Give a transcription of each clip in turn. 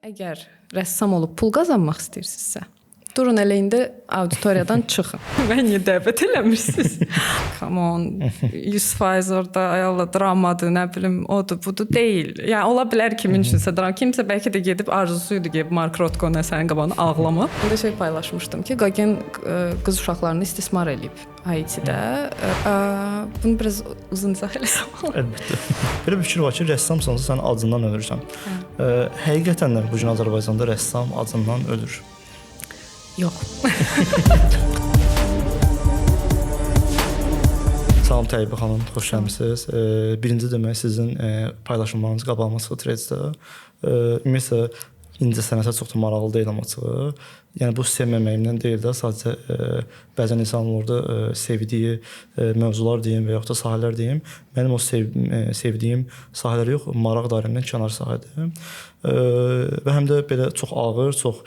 Əgər rəssam olub pul qazanmaq istəyirsinizsə, durun elə indi auditoriyadan çıxın. Mən niyə dəvət eləmirsiniz? Come on, 100% orada ayalla dramadır, nə bilim, odur, budur deyil. Yəni ola bilər kimin üçünsə dram, kimsə bəlkə də gedib arzusuydu ki, Mark Rothko sənin qabağına ağlama. Bir şey paylaşmışdım ki, Qogen qız uşaqlarını istismar eləyib Haitidə. Bunu biraz uzun izah eləsəm. Əlbəttə. Belə bir fikir var ki, rəssamsansa sən acından ölürsən. Həqiqətən də bu gün Azərbaycanda rəssam acından ölür. Yox. Salam Təyyibə xanım, xoş gəlmisiniz. Birinci demək sizin paylaşımlarınız qabağıma çıxdı Threads-də. Ümumiyyətlə incəsənətə çox da maraqlı deyiləm açığı. Yəni bu sevməməyimdən deyil də, sadəcə bəzən insanlar orada sevdiyi mövzular deyim və yaxud da sahələr deyim. Mənim o sevdiyim sahələr yox, maraq dairəmdən kənar sahədir. Və həm də belə çox ağır, çox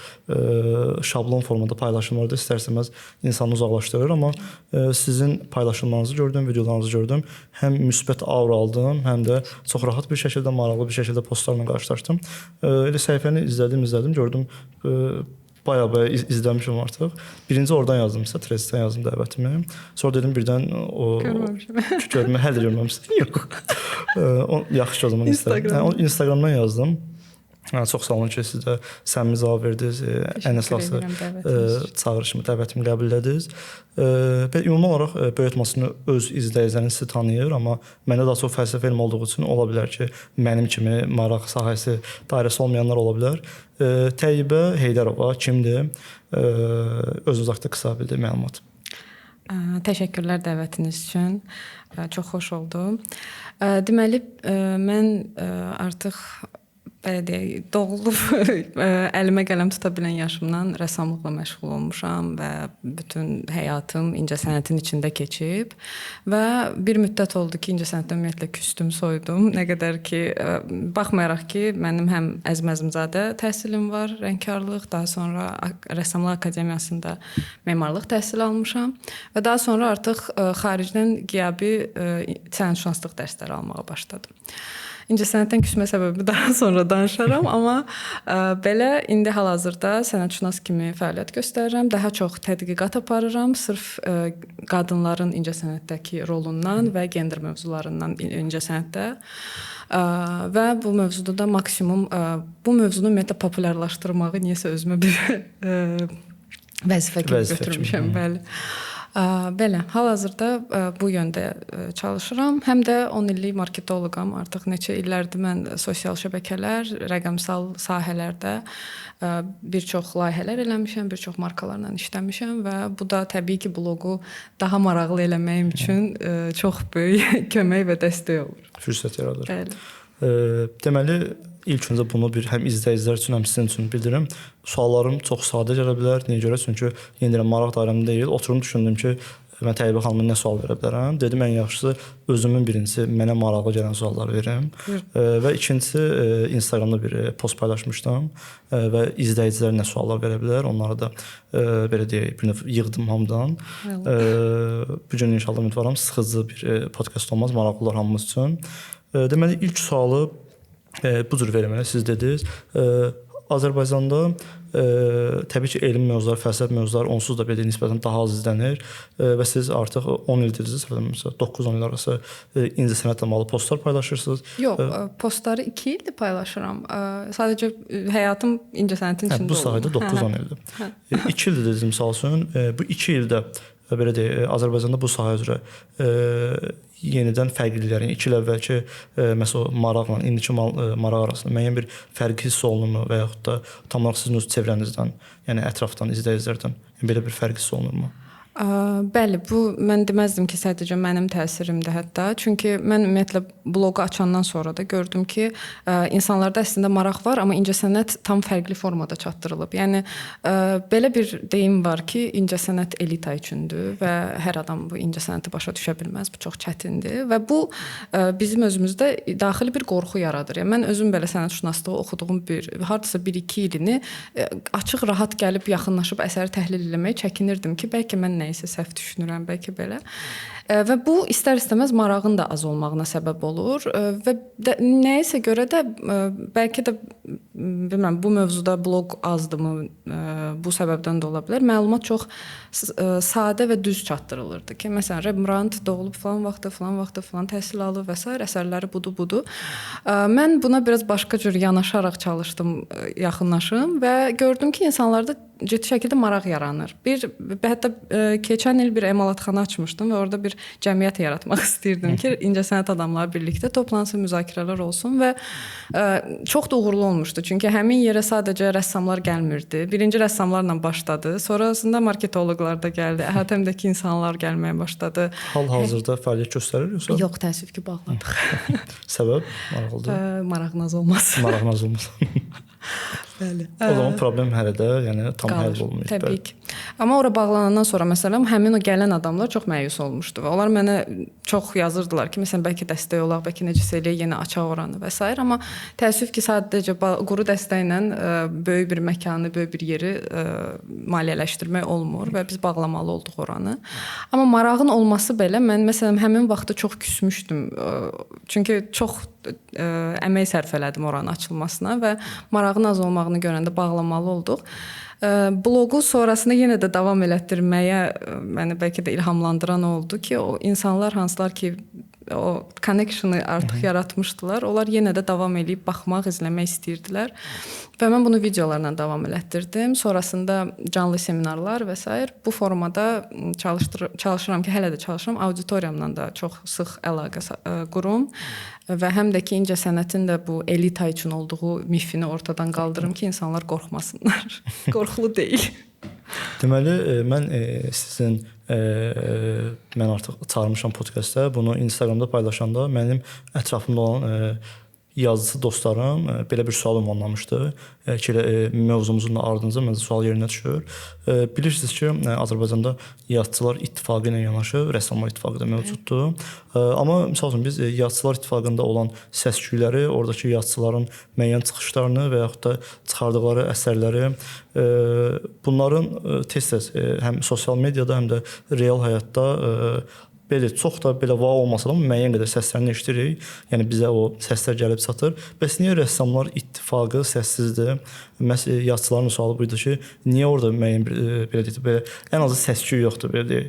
şablon formada paylaşımlarda istərsəməz insanı uzaqlaşdırır, amma sizin paylaşımlarınızı gördüm, videolarınızı gördüm. Həm müsbət aura aldım, həm də çox rahat bir şəkildə, maraqlı bir şəkildə postlarla qarşılaşdım. Elə səhifəni izlədim, gördüm. Bayağı izləmişəm artıq. Birinci oradan yazdım sizə, Threads-dən yazdım dəvətimi. Sonra dedim birdən o görmə, həll görməmişsən. Yox. Yaxşı ki o zaman Instagramdan yazdım. Çox sağ olun ki, siz də səmimi cavab verdiniz. Ən əsası çağırışımı, dəvətimi qəbul elədiniz. Ümumi olaraq Böyütmasını öz izləyicilərini sizi tanıyır, amma məndə daha çox fəlsəfə elmi olduğu üçün ola bilər ki, mənim kimi maraq sahəsi dairəsi olmayanlar ola bilər. Təyyibə Heydərova kimdir? Özünüz haqqında qısa bir məlumat. Təşəkkürlər dəvətiniz üçün. Çox xoş oldu. Deməli, mən artıq belə deyək, doğulub əlimə qələm tuta bilən yaşımdan rəssamlıqla məşğul olmuşam və bütün həyatım incəsənətin içində keçib və bir müddət oldu ki, incəsənətdən ümumiyyətlə küsdüm, soyudum. Nə qədər ki, baxmayaraq ki, mənim həm Əzməzimzadə təhsilim var, rəngkarlıq, daha sonra Rəssamlıq Akademiyasında memarlıq təhsili almışam və daha sonra artıq xaricdən qiyabi sənətşünaslıq dərsləri almağa başladım. İncəsənətdən küsmə səbəbi daha sonra danışaram, amma belə indi hal-hazırda sənətşünas kimi fəaliyyət göstərirəm. Daha çox tədqiqat aparıram, sırf qadınların incəsənətdəki rolundan və gender mövzularından incəsənətdə. Və bu mövzuda da maksimum bu mövzunu ümumiyyətlə populyarlaşdırmağı niyəsə özümə bir vəzifə kimi götürmüşəm, bəli. Belə, hal-hazırda bu yöndə çalışıram. Həm də 10 illik marketoloqam. Artıq neçə illərdir mən sosial şəbəkələr, rəqəmsal sahələrdə bir çox layihələr eləmişəm, bir çox markalarla işləmişəm və bu da təbii ki, bloqu daha maraqlı eləməyim üçün çox böyük kömək və dəstək olur. Fürsət yaradır. Bəli. Deməli, ilk öncə bunu bir həm izləyicilər üçün, həm sizin üçün bildirim. Suallarım çox sadə gələ bilər. Niyə görə? Çünki yenə maraq dairəm deyil. Oturum düşündüm ki, mən Təyyibə xanıma nə sual verə bilərəm? Dedim ən yaxşısı özümün birincisi mənə maraqlı gələn suallar verim. Və ikincisi Instagramda bir post paylaşmışdım və izləyicilər nə suallar verə bilər? Onları da belə deyək, bir növ yığdım hamıdan. Bu gün inşallah ümidvaram sıxıcı bir podkast olmaz, maraqlılar hamımız üçün. Deməli ilk sualı bu cür verməli siz dediniz. Azərbaycanda təbii ki, elm mövzuları, fəlsəfə mövzuları onsuz da belə nisbətən daha az izlənir və siz artıq 10 il dediniz, 9-10 il arası incəsənətlə bağlı postlar paylaşırsınız. Yox, postları 2 ildir paylaşıram. Sadəcə həyatım incəsənətin içində oldu. Bu sahədə 9-10 ildir. 2 ildir dediniz misal üçün. Bu 2 ildə belə deyək, Azərbaycanda bu sahə üzrə yenidən fərqliliklərin 2 il əvvəlki məsələn maraqla indiki maraq arasında müəyyən bir fərq hiss olunurmu və yaxud da tam olaraq sizin öz çevrənizdən, yəni ətrafdan, izləyicilərdən belə bir fərq hiss olunurmu? Bəli, bu mən deməzdim ki, sadəcə mənim təsirimdir hətta. Çünki mən ümumiyyətlə bloqu açandan sonra da gördüm ki, insanlarda əslində maraq var, amma incəsənət tam fərqli formada çatdırılıb. Yəni belə bir deyim var ki, incəsənət elita üçündür və hər adam bu incəsənəti başa düşə bilməz. Bu çox çətindir və bu bizim özümüzdə daxili bir qorxu yaradır. Yəni mən özüm belə sənətşünaslığı oxuduğum hardasa 1-2 ilini açıq, rahat gəlib yaxınlaşıb əsəri təhlil etməyə çəkinirdim ki, bəlkə mən nəyisə səhv düşünürəm, bəlkə belə. Və bu istər-istəməz marağın da az olmağına səbəb olur və nəyisə görə də bəlkə də bilmirəm bu mövzuda bloq azdımı bu səbəbdən də ola bilər. Məlumat çox sadə və düz çatdırılırdı ki, məsələn Rembrandt doğulub falan vaxtda falan təhsil alıb və s. əsərləri budur. Mən buna biraz başqa cür yanaşaraq çalışdım, yaxınlaşım və gördüm ki, insanlarda ciddi şəkildə maraq yaranır. Hətta keçən il bir emalatxana açmışdım və orada bir cəmiyyət yaratmaq istirdim ki, incəsənət adamları birlikdə toplansın, müzakirələr olsun və çox da uğurlu olmuşdu. Çünki həmin yerə sadəcə rəssamlar gəlmirdi. Birinci rəssamlarla başladı. Sonrasında marketoloqlar da gəldi. Əhatəmdəki insanlar gəlməyə başladı. Hal-hazırda fəaliyyət göstərir yoxsa? Yox, təəssüf ki, bağladıq. Səbəb maraqlıdır. Marağınız olmaz. Marağınız olmaz. Bəli. O zaman problem hələ də, yəni tam həll olmayıb. Təbii ki. Amma ora bağlanandan sonra məsələn həmin o gələn adamlar çox məyus olmuşdu və onlar mənə çox yazırdılar ki, məsələn bəlkə dəstək olaq, bəlkə necəsə eləyək, yenə açaq oranı və s. amma təəssüf ki, sadəcə quru dəstəklə böyük bir məkanı, böyük bir yeri maliyyələşdirmək olmur və biz bağlamalı olduq oranı. Amma marağın olması belə mən məsələn həmin vaxtda çox küsmüşdüm. Çünki çox əmək sərf elədim oranın açılmasına və marağın az olmağını görəndə bağlamalı olduq. Bloqu sonrasında yenə də davam elətdirməyə məni bəlkə də ilhamlandıran oldu ki, o insanlar hansılar ki o connection-ı artıq yaratmışdılar. Onlar yenə də davam eləyib baxmaq, izləmək istəyirdilər. Və mən bunu videolarla davam elətdirdim. Sonrasında canlı seminarlar və s. bu formada çalışıram ki, hələ də çalışıram. Auditoriyamla da çox sıx əlaqə qurum və həm də ki, incəsənətin də bu elita üçün olduğu mifini ortadan qaldırım ki, insanlar qorxmasınlar. Qorxulu deyil. Deməli, mən sizin mən artıq çağırmışam podkastda, bunu Instagramda paylaşanda mənim ətrafımda olan yazıcı dostlarım belə bir sual ünvanlamışdı ki, mövzumuzun ardınca məncə sual yerinə düşür. Bilirsiniz ki, Azərbaycanda yazıçılar İttifaqı ilə yanaşı Rəssamlar İttifaqı da mövcuddur. Amma məsəl üçün biz yazıçılar İttifaqında olan səs-küyləri, oradakı yazıçıların müəyyən çıxışlarını və yaxud da çıxardıqları əsərləri bunların tez-tez həm sosial mediada, həm də real həyatda belə çox da belə va olmasa da müəyyən qədər səslərini eşidirik. Yəni bizə o səslər gəlib çatır. Bəs niyə Rəssamlar İttifaqı səssizdir? Məsələn, yazıçıların sualı buydu ki, niyə orada müəyyən belə ən azı səs-küy yoxdur belə deyək?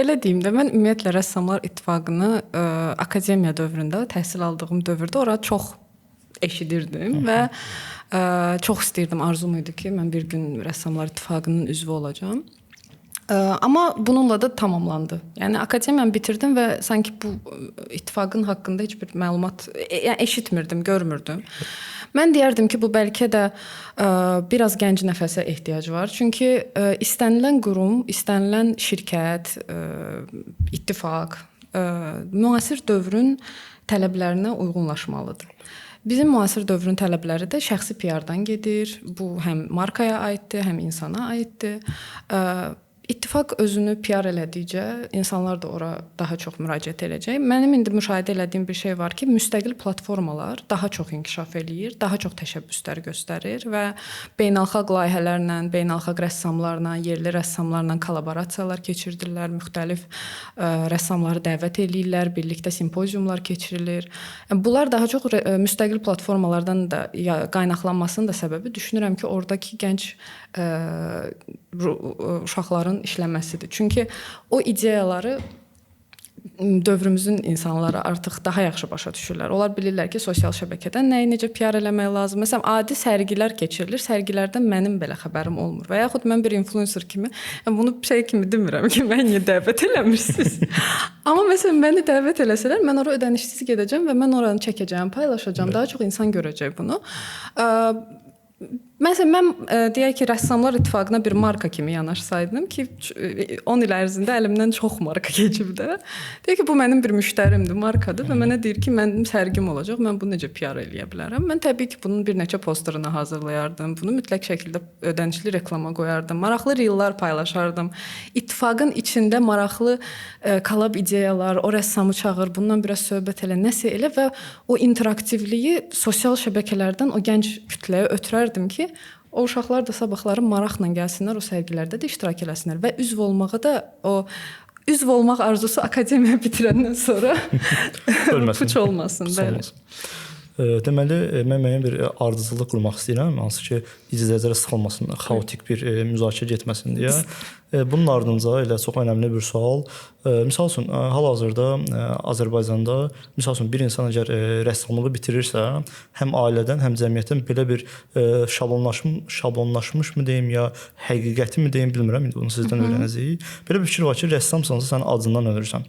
Belə deyim də, mən ümumiyyətlə Rəssamlar İttifaqını akademiya dövründə, təhsil aldığım dövrdə ora çox eşidirdim və çox istəyirdim, arzum idi ki, mən bir gün Rəssamlar İttifaqının üzvü olacağam. Amma bununla da tamamlandı. Yəni akademiyanı bitirdim və sanki bu ittifaqın haqqında heç bir məlumat eşitmirdim, görmürdüm. Mən deyərdim ki, bu bəlkə də biraz gənc nəfəsə ehtiyac var. Çünki istənilən qurum, istənilən şirkət, ittifaq müasir dövrün tələblərinə uyğunlaşmalıdır. Bizim müasir dövrün tələbləri də şəxsi PR-dan gedir. Bu həm markaya aiddir, həm insana aiddir. İttifaq özünü PR elədikcə insanlar da ora daha çox müraciət edəcək. Mənim indi müşahidə etdiyim bir şey var ki, müstəqil platformalar daha çox inkişaf eləyir, daha çox təşəbbüslər göstərir və beynəlxalq layihələrlə, beynəlxalq rəssamlarla, yerli rəssamlarla kollaborasiyalar keçirdirlər, müxtəlif rəssamları dəvət eləyirlər, birlikdə simpoziumlar keçirilir. Bunlar daha çox müstəqil platformalardan da qaynaqlanmasının da səbəbi düşünürəm ki, oradakı gənc uşaqların işləməsidir. Çünki o ideyaları dövrümüzün insanları artıq daha yaxşı başa düşürlər. Onlar bilirlər ki, sosial şəbəkədən nəyi necə PR eləmək lazım. Məsələn, adi sərgilər keçirilir. Sərgilərdən mənim belə xəbərim olmur. Və yaxud mən bir influencer kimi, bunu şey kimi demirəm ki, məni niyə dəvət eləmirsiniz? Amma məsələn, məni dəvət eləsələr, mən ora ödənişsiz gedəcəm və mən oranı çəkəcəm, paylaşacağam. Daha çox insan görəcək bunu. Məsələn, mən deyək ki, Rəssamlar İttifaqına bir marka kimi yanaşsaydım ki, 10 il ərzində əlimdən çox marka keçib də. Deyək ki, bu mənim bir müştərimdir, markadır və mənə deyir ki, mənim sərgim olacaq, mən bunu necə PR eləyə bilərəm? Mən təbii ki, bunun bir neçə posterını hazırlayardım, bunu mütləq şəkildə ödənişli reklama qoyardım, maraqlı reellər paylaşardım. İttifaqın içində maraqlı kolab ideyalar, o rəssamı çağır, bundan biraz söhbət elə, nəsə elə və o interaktivliyi sosial şəbəkələrdən o gənc kütləyə ötürərdim ki, o uşaqlar da sabahları maraqla gəlsinlər, o sərgilərdə də iştirak eləsinlər və üzv olmağı da üzv olmaq arzusu akademiya bitirəndən sonra puç olmasın. Bəli. Deməli, mən müəyyən bir ardıcıllıq qurmaq istəyirəm, hansı ki, izləyicilərə sıxılmasın, xaotik bir müzakirə getməsin deyə. Bunun ardınca elə çox önəmli bir sual. Misal üçün, hal-hazırda Azərbaycanda, misal üçün, bir insan əgər rəssamlığı bitirirsə, həm ailədən, həm cəmiyyətdən belə bir şablonlaşmış mı deyim, ya həqiqəti mi deyim, bilmirəm, indi bunu sizdən öyrənəcəyik. Belə bir fikir var ki, rəssamsansa sən acından ölürsən.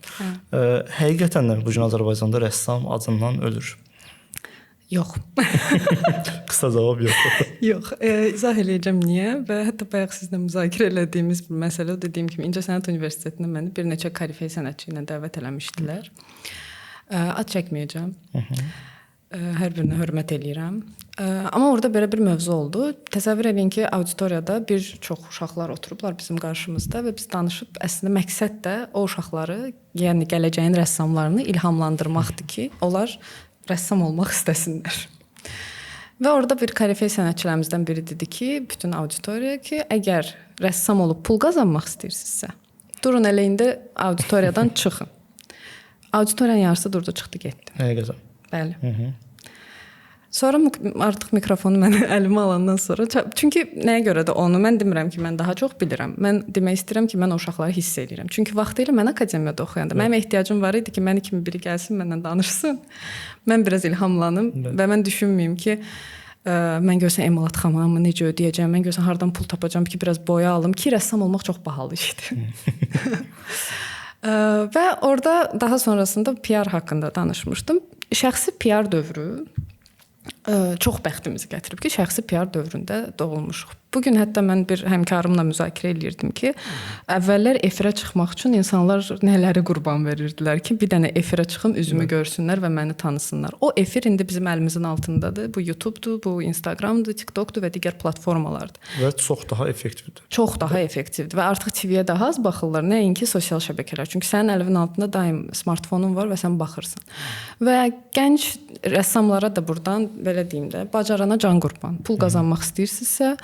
Həqiqətən də bugün Azərbaycanda rəssam acından ölür. Yox. Qısa cavab yox. Yox, izah eləyəcəm niyə və hətta bayaq sizlə müzakirə elədiyimiz bir məsələ, o dediyim kimi İncəsənət Universitetində məni bir neçə korifey sənətçi ilə dəvət eləmişdilər. Ad çəkməyəcəm. Hər birinə hörmət eləyirəm. Amma orada belə bir mövzu oldu. Təsəvvür edin ki, auditoriyada bir çox uşaqlar oturublar bizim qarşımızda və biz danışıb əslində məqsəd də o uşaqları, yəni gələcəyin rəssamlarını ilhamlandırmaqdır ki, onlar rəssam olmaq istəsinlər. Və orada bir korifey sənətçilərimizdən biri dedi ki, bütün auditoriyaya ki, əgər rəssam olub pul qazanmaq istəyirsinizsə, durun elə indi auditoriyadan çıxın. Auditoriyanın yarısı durdu, çıxdı, getdi. Həqiqətən. Bəli. Sonra artıq mikrofonu mən əlimə alandan sonra, çünki nəyə görə də onu mən demirəm ki, mən daha çox bilirəm. Mən demək istəyirəm ki, mən o uşaqları hiss edirəm. Çünki vaxtilə mən akademiyada oxuyanda mənim ehtiyacım var idi ki, məni kimi biri gəlsin, məndən danışsın. Mən biraz ilhamlanım və mən düşünməyim ki, mən görsən emalatxanamı necə ödəyəcəm, mən görsən hardan pul tapacağam ki, biraz boya alım ki, rəssam olmaq çox bahalı işdir. Və orada daha sonrasında PR haqqında danışmışdım. Şəxsi PR dövrü çox bəxtimizi gətirib ki, şəxsi PR dövründə doğulmuşuq. Bugün hətta mən bir həmkarımla müzakirə eləyirdim ki, əvvəllər efirə çıxmaq üçün insanlar nələri qurban verirdilər ki, bir dənə efirə çıxım, üzümü görsünlər və məni tanısınlar. O efir indi bizim əlimizin altındadır. Bu YouTube-dur, bu Instagram-dır, TikTok-dur və digər platformalardır. Və çox daha effektivdir. Çox daha effektivdir və artıq TV-yə daha az baxırlar, nəinki sosial şəbəkələr. Çünki sənin əlinin altında daim smartfonun var və sən baxırsan. Və gənc rəssamlara da buradan, belə deyim də, bacarana can qurban. Pul qazanmaq istəyirsinizsə,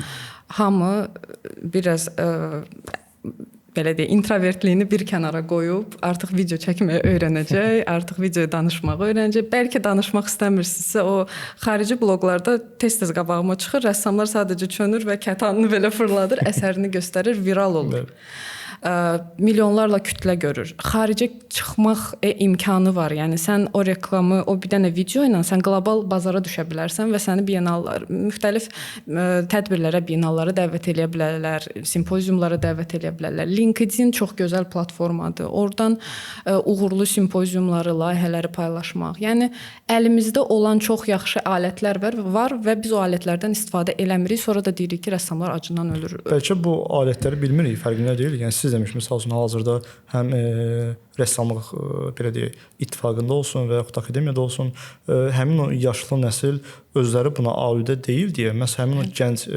hamı biraz belə deyə introvertliyini bir kənara qoyub artıq video çəkməyi öyrənəcək, artıq videoya danışmağı öyrənəcək. Bəlkə danışmaq istəmirsinizsə, o xarici bloqlarda tez-tez qabağıma çıxır, rəssamlar sadəcə çönür və kətanını belə fırladır, əsərini göstərir, viral olur. Milyonlarla kütlə görür. Xaricə çıxmaq imkanı var. Yəni sən o reklamı, o bir dənə video ilə sən qlobal bazara düşə bilərsən və səni bienallar, müxtəlif tədbirlərə, bienallara dəvət eləyə bilərlər, simpoziumlara dəvət eləyə bilərlər. LinkedIn çox gözəl platformadır. Oradan uğurlu simpoziumları, layihələri paylaşmaq. Yəni əlimizdə olan çox yaxşı alətlər var və biz o alətlərdən istifadə eləmirik. Sonra da deyirik ki, rəssamlar acından ölür. Bəlkə bu alətləri bilmirik, fərqində deyilik. Yəni siz demiş, misal üçün hal-hazırda həm rəssamlıq belə deyək, ittifaqında olsun və yaxud akademiyada olsun, həmin o yaşlı nəsil özləri buna aludə deyil deyə, məhz həmin o gənc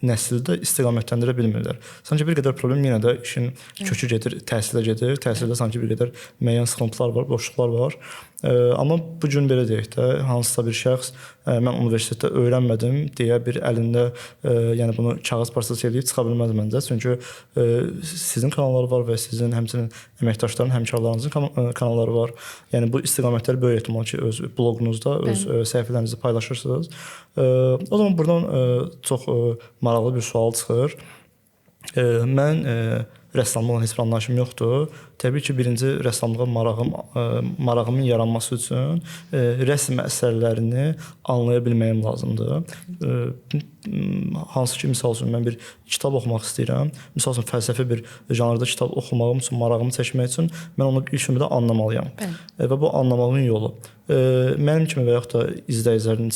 nəsli də istiqamətləndirə bilmirlər. Sanki bir qədər problem yenə də işin kökü gedir, təhsilə gedir. Təhsildə sanki bir qədər müəyyən sıxıntılar var, boşluqlar var. Amma bu gün belə deyək də, hansısa bir şəxs mən universitetdə öyrənmədim deyə bir əlində yəni bunu kağız parçası eləyib çıxa bilməz məncə. Çünki sizin kanallar var və sizin həmçinin əməkdaşların, həmkarlarınızın kanalları var. Yəni bu istiqamətləri böyük ehtimal ki, öz bloqunuzda, öz səhifələrinizi paylaşırsınız. O zaman buradan çox maraqlı bir sual çıxır. Mən rəssamlıqla heç bir anlayışım yoxdur. Təbii ki, birinci rəssamlığa marağımın yaranması üçün rəsm əsərlərini anlaya bilməyim lazımdır. Hansı ki, misal üçün mən bir kitab oxumaq istəyirəm. Misal üçün fəlsəfi bir janrda kitab oxumağım üçün, marağımı çəkmək üçün mən onu ilk növbədə anlamalıyam. Və bu anlamağın yolu. Mənim kimi və yaxud da izləyicilərin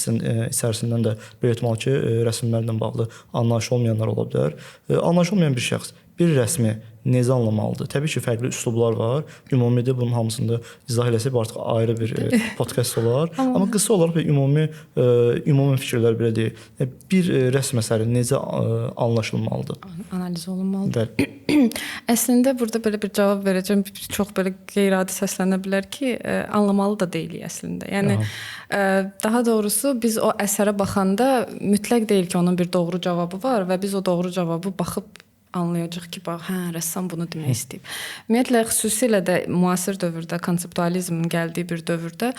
içərisindən də bir ehtimal ki, rəsmlərlə bağlı anlayış olmayanlar ola bilər. Anlayış olmayan bir şəxs bir rəsmi necə anlamalıdır? Təbii ki, fərqli üslublar var. Ümumidə bunun hamısında izah eləsək artıq ayrı bir podkast olar. Amma qısa olaraq ümumi fikirlər belə deyil. Bir rəsm əsəri necə anlaşılmalıdır? Analiz olunmalıdır. Bəli. Əslində burada belə bir cavab verəcəm. Çox belə qeyri-adi səslənə bilər ki, anlamalı da deyilik əslində. Yəni daha doğrusu biz o əsərə baxanda mütləq deyil ki, onun bir doğru cavabı var və biz o doğru cavabı baxıb anlayacaq ki, bax, hə, rəssam bunu demək istəyib. Ümumiyyətlə, xüsusilə də müasir dövrdə, konseptualizmin gəldiyi bir dövrdə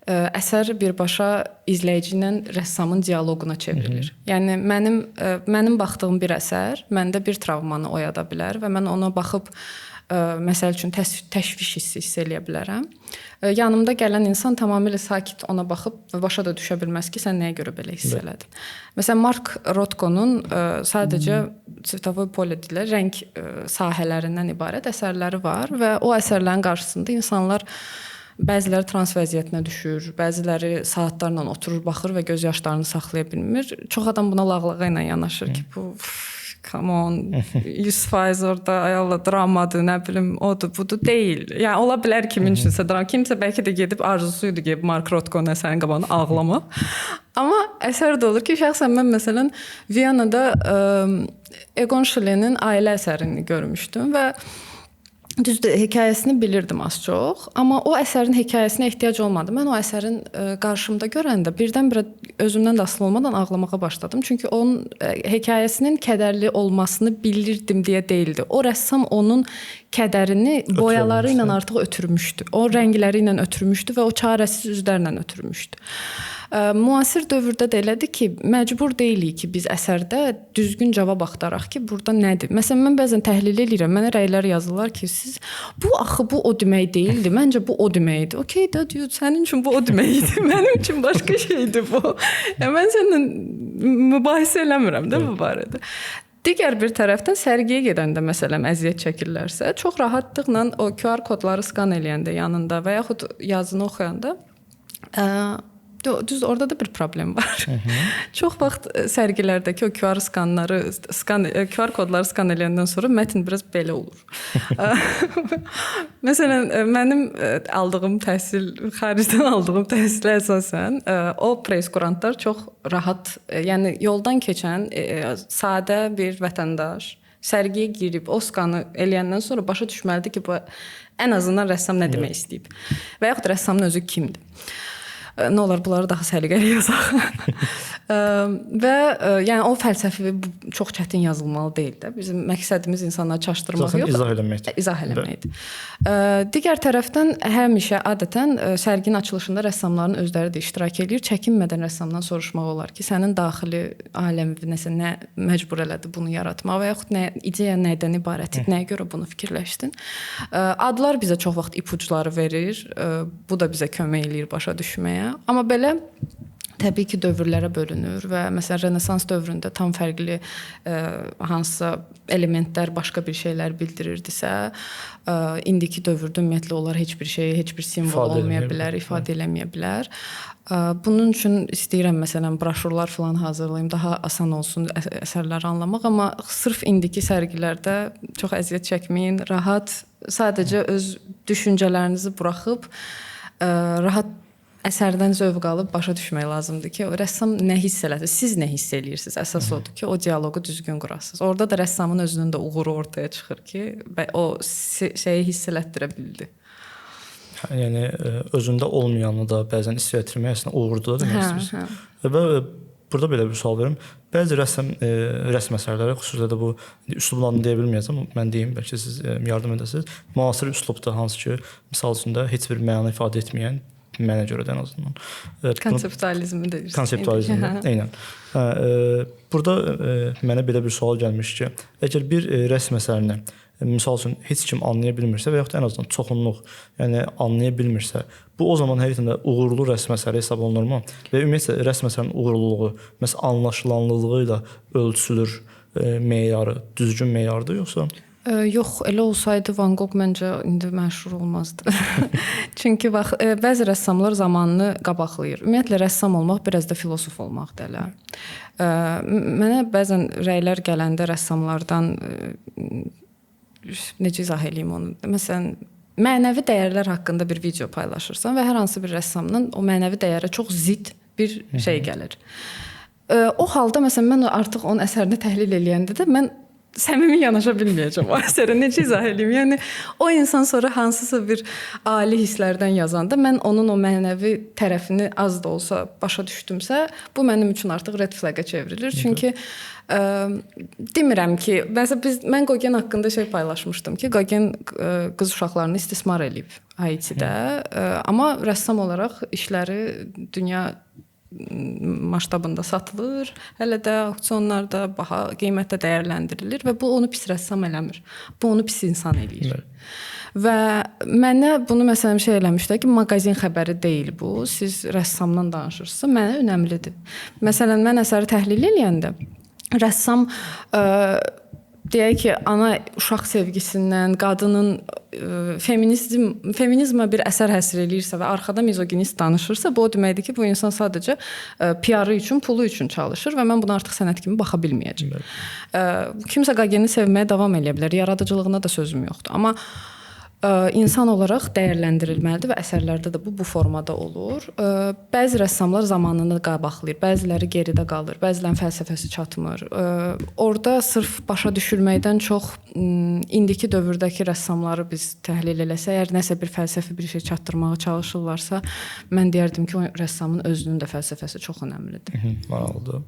əsər birbaşa izləyici ilə rəssamın dialoquna çevrilir. Yəni mənim baxdığım bir əsər məndə bir travmanı oyada bilər və mən ona baxıb məsəl üçün təşviş hiss eləyə bilərəm. Yanımda gələn insan tamamilə sakit ona baxıb və başa da düşə bilməz ki, sən nəyə görə belə hiss elədin. Məsələn, Mark Rothko'nun sadəcə svetovoy polye ilə rəng sahələrindən ibarət əsərləri var və o əsərlərin qarşısında insanlar bəziləri trans vəziyyətinə düşür, bəziləri saatlarla oturur, baxır və göz yaşlarını saxlaya bilmir. Çox adam buna lağlağa ilə yanaşır ki, bu come on, 100% orada ayaqla dramadır, nə bilim, odur, budur, deyil. Yəni, ola bilər kimin üçünsə drama, kimsə bəlkə də gedib arzusuydu ki, Mark Rothko'nun əsərin qabağına ağlamaq. Amma əsər də olur ki, şəxsən mən məsələn Viyanada Egon Schiller'in ailə əsərini görmüşdüm və düzdür, hekayəsini bilirdim az çox, amma o əsərin hekayəsinə ehtiyac olmadı. Mən o əsərin qarşımda görəndə birdən-birə özümdən də asılı olmadan ağlamağa başladım. Çünki onun hekayəsinin kədərli olmasını bilirdim deyə deyildi. O rəssam onun kədərini boyaları ilə artıq ötürmüşdü. O rəngləri ilə ötürmüşdü və o çarəsiz üzlərlə ötürmüşdü. Müasir dövrdə də elədir ki, məcbur deyilik ki, biz əsərdə düzgün cavab axtaraq ki, burada nədir? Məsələn, mən bəzən təhlil edirəm, mənə rəylər yazırlar ki, siz bu o demək deyildi, məncə bu o demək idi. Okey də, diyor, sənin üçün bu o demək idi, mənim üçün başqa şeydir bu. Mən səninlə mübahisə eləmirəm də bu barədə. Digər bir tərəfdən sərgiyə gedəndə məsələn əziyyət çəkirlərsə, çox rahatlıqla o QR kodları skan eləyəndə yanında və yaxud yazını oxuyanda düz orada da bir problem var. Çox vaxt sərgilərdəki o QR kodları skan eləyəndən sonra mətn biraz belə olur. Məsələn, mənim aldığım təhsil, xaricdən aldığım təhsilə əsasən o preskurantlar çox rahat, yəni yoldan keçən sadə bir vətəndaş sərgiyə girib o skanı eləyəndən sonra başa düşməlidir ki, bu ən azından rəssam nə demək istəyib və yaxud rəssamın özü kimdir. Nə olar, bunları daha səliqəli yazaq. Və yəni o fəlsəfi çox çətin yazılmalı deyil də. Bizim məqsədimiz insanları çaşdırmaq yox, izah eləməkdir. Digər tərəfdən həmişə adətən sərginin açılışında rəssamların özləri də iştirak edir. Çəkinmədən rəssamdan soruşmaq olar ki, sənin daxili aləmi nə məcbur elədi bunu yaratmaq və yaxud ideya nədən ibarətdir, nəyə görə bunu fikirləşdin? Adlar bizə çox vaxt ipuçları verir. Bu da bizə kömək eləyir başa düşməyə. Amma belə təbii ki, dövrlərə bölünür və məsələn Renesans dövründə tam fərqli hansısa elementlər başqa bir şeylər bildirirdisə, indiki dövrdə ümumiyyətlə onlar heç bir şey, heç bir simvol olmaya bilər, ifadə eləməyə bilər. Bunun üçün istəyirəm məsələn broşurlar falan hazırlayım, daha asan olsun əsərləri anlamaq, amma sırf indiki sərgilərdə çox əziyyət çəkməyin, rahat sadəcə öz düşüncələrinizi buraxıb rahat əsərdən zövq alıb başa düşmək lazımdır ki, o rəssam nə hiss elədi, siz nə hiss eləyirsiniz? Əsas odur ki, o dialoqu düzgün qurasınız. Orada da rəssamın özünün də uğuru ortaya çıxır ki, o şeyi hiss elətdirə bildi. Yəni özündə olmayanı da bəzən hiss etdirmək əslində uğurdur da demək istəyirsiniz. Və burada belə bir sual verim. Bəzi rəsm əsərləri, xüsusilə də bu üslublarını deyə bilməyəcəm, mən deyim, bəlkə siz yardım edəsiniz. Müasir üslubda hansı ki, misal üçün heç bir məna ifadə etməyən, mənə görə də ən azından. Konseptualizmi deyirsiniz. Konseptualizmi, eynən. Burada mənə belə bir sual gəlmiş ki, əgər bir rəsm əsərini misal üçün heç kim anlaya bilmirsə və yaxud ən azından çoxunluq, yəni anlaya bilmirsə, bu o zaman həqiqətən də uğurlu rəsm əsəri hesab olunurmu? Və ümumiyyətlə rəsm əsərinin uğurluluğu məsələn anlaşılanlığı ilə ölçülür meyarı, düzgün meyardır yoxsa? Yox, elə olsaydı Van Gogh məncə indi məşhur olmazdı. Çünki bəzi rəssamlar zamanını qabaqlayır. Ümumiyyətlə rəssam olmaq biraz da filosof olmaqdır elə. Mənə bəzən rəylər gələndə rəssamlardan necə izah edeyim onu? Məsələn, mənəvi dəyərlər haqqında bir video paylaşırsan və hər hansı bir rəssamdan o mənəvi dəyərə çox zidd bir şey gəlir. O halda məsələn mən artıq onun əsərini təhlil eləyəndə də mən səmimi yanaşa bilməyəcəm o əsərə. Necə izah edeyim? Yəni o insan sonra hansısa bir ali hisslərdən yazanda mən onun o mənəvi tərəfini az da olsa başa düşdümsə, bu mənim üçün artıq red flaga çevrilir. Çünki demirəm ki, məsələn mən Qogen haqqında şey paylaşmışdım ki, Qogen qız uşaqlarını istismar eləyib Haitidə, amma rəssam olaraq işləri dünya masştabında satılır. Hələ də auksionlarda baha qiymətlə dəyərləndirilir və bu onu pis rəssam eləmir. Bu onu pis insan eləyir. Və mənə bunu məsələn şey eləmişdi ki, maqazin xəbəri deyil bu. Siz rəssamdan danışırsınız. Mənə önəmlidir. Məsələn, mən əsəri təhlil eləyəndə rəssam deyək ki, ana uşaq sevgisindən, qadının feminizmə bir əsər həsr eləyirsə və arxada mizoginist danışırsa, bu o deməkdir ki, bu insan sadəcə PR-ı üçün, pulu üçün çalışır və mən buna artıq sənət kimi baxa bilməyəcəm. Kimsə Qogeni sevməyə davam edə bilər, yaradıcılığına da sözüm yoxdur. Amma insan olaraq dəyərləndirilməlidir və əsərlərdə də bu formada olur. Bəzi rəssamlar zamanını qabaqlayır, bəziləri geridə qalır, bəzilərinin fəlsəfəsi çatmır. Orada sırf başa düşülməkdən çox indiki dövrdəki rəssamları biz təhlil eləsə, əgər nəsə bir fəlsəfi bir şey çatdırmağa çalışırlarsa, mən deyərdim ki, o rəssamın özünün də fəlsəfəsi çox önəmlidir. Maraqlıdır.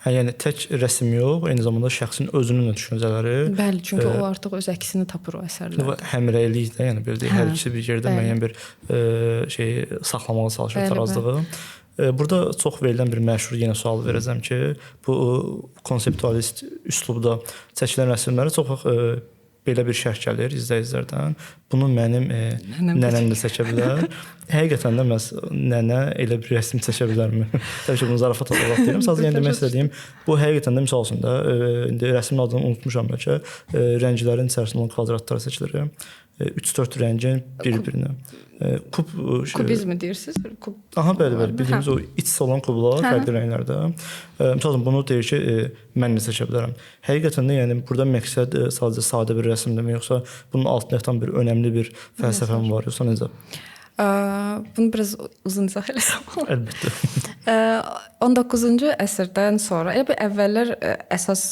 Yəni tək rəsm yox, eyni zamanda şəxsin özünün də düşüncələri. Bəli, çünki o artıq öz əksini tapır o əsərlərdə. Həmrəylik də, yəni bir hər ikisi bir yerdə müəyyən bir şeyi saxlamağa çalışır tarazlığı. Burada çox verilən bir məşhur yenə sual verəcəm ki, bu konseptualist üslubda çəkilən rəsmləri çox belə bir şərh gəlir izləyicilərdən. Bunu mənim nənəm də çəkə bilər. Həqiqətən də məhz nənə elə bir rəsm çəkə bilərmi? Təbii ki, bunu zarafat olaraq deyirəm. Sadəcə yəni demək istədiyim, bu həqiqətən də misal üçün də indi rəsmin adını unutmuşam bəlkə. Rənglərin içərisində olan kvadratlar seçilir. 3-4 rəngin bir-birinə. Kubizmi deyirsiniz? Aha, bəli. Bildiyimiz o iç-içə olan kublar fərqli rənglərdə. Məsələn, bunu deyir ki, mən də seçə bilərəm. Həqiqətən də yəni burada məqsəd sadəcə sadə bir rəsm demək, yoxsa bunun altında yatan bir önəmli bir fəlsəfə mi var, yoxsa necə? Bunu biraz uzun izah eləsəm. Əlbəttə. 19-cu əsrdən sonra əvvəllər əsas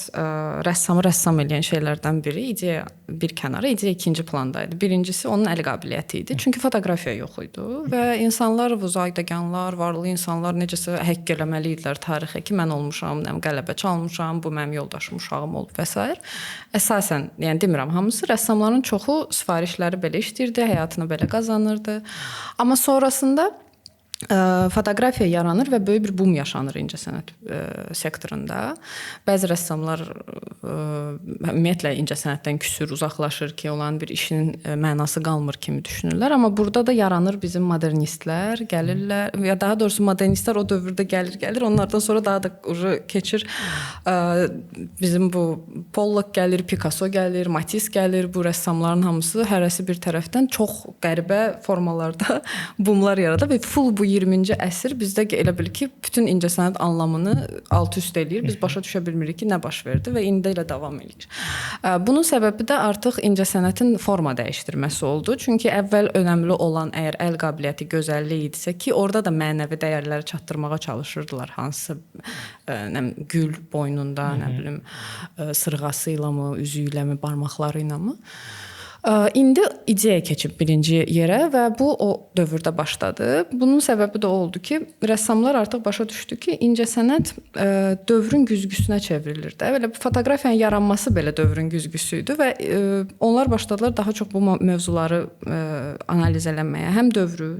rəssamı rəssam edən şeylərdən biri ideya bir kənara, ideya ikinci plandaydı. Birincisi onun əl qabiliyyəti idi. Çünki fotoqrafiya yox idi və insanlar, uzaydaganlar, varlı insanlar necəsə həkk eləməli idilər tarixə ki, mən olmuşam, qələbə çalmışam, bu mənim yoldaşım, uşağım olub və s. Əsasən, yəni demirəm hamısı, rəssamların çoxu sifarişləri belə işləyirdi, həyatını belə qazanırdı. Amma sonrasında fotoqrafiya yaranır və böyük bir boom yaşanır incəsənət sektorunda. Bəzi rəssamlar ümumiyyətlə incəsənətdən küsür, uzaqlaşır ki, olan bir işin mənası qalmır kimi düşünürlər. Amma burada da yaranır bizim modernistlər, gəlirlər, ya daha doğrusu modernistlər o dövrdə gəlir, onlardan sonra daha da keçir. Bizim bu Pollock gəlir, Picasso gəlir, Matisse gəlir, bu rəssamların hamısı hərəsi bir tərəfdən çox qəribə formalarda boomlar yaradır və full bu 20-ci əsr bizdə elə bil ki, bütün incəsənət anlamını alt-üst eləyir. Biz başa düşə bilmirik ki, nə baş verdi və indi ilə davam edir. Bunun səbəbi də artıq incəsənətin forma dəyişdirməsi oldu. Çünki əvvəl önəmli olan əgər əl qabiliyyəti, gözəllik idisə ki, orada da mənəvi dəyərləri çatdırmağa çalışırdılar. Hansısa gül boynunda, nə bilim, sırğası ilə mi, üzü ilə mi, barmaqları ilə mi? İndi ideya keçib birinci yerə və bu o dövrdə başladı. Bunun səbəbi də oldu ki, rəssamlar artıq başa düşdü ki, incəsənət dövrün güzgüsünə çevrilir də. Belə fotoqrafiyanın yaranması belə dövrün güzgüsü idi və onlar başladılar daha çox bu mövzuları analiz eləməyə. Həm dövrü,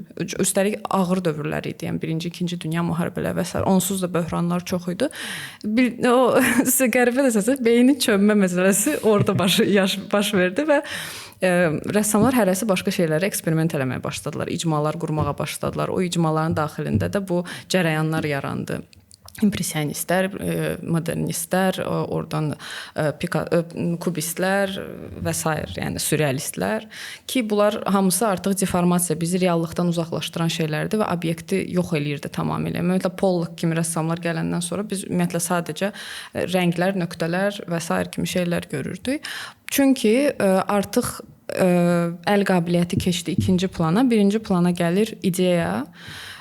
üstəlik ağır dövrlər idi. Yəni 1-ci, 2-ci dünya müharibələri və s. Onsuz da böhranlar çox idi. O qəribə də beynin çönmə məsələsi orada baş verdi və rəssamlar hərəsi başqa şeyləri eksperiment eləməyə başladılar. İcmalar qurmağa başladılar. O icmaların daxilində də bu cərəyanlar yarandı. impressionistlər, modernistlər, oradan kubistlər və s. yəni sürrealistlər ki, bunlar hamısı artıq deformasiya, bizi reallıqdan uzaqlaşdıran şeylərdir və obyekti yox eləyirdi tamamilə. Ümumiyyətlə Pollock kimi rəssamlar gələndən sonra biz ümumiyyətlə sadəcə rənglər, nöqtələr və s. kimi şeylər görürdük. Çünki artıq əl qabiliyyəti keçdi ikinci plana, birinci plana gəlir ideya.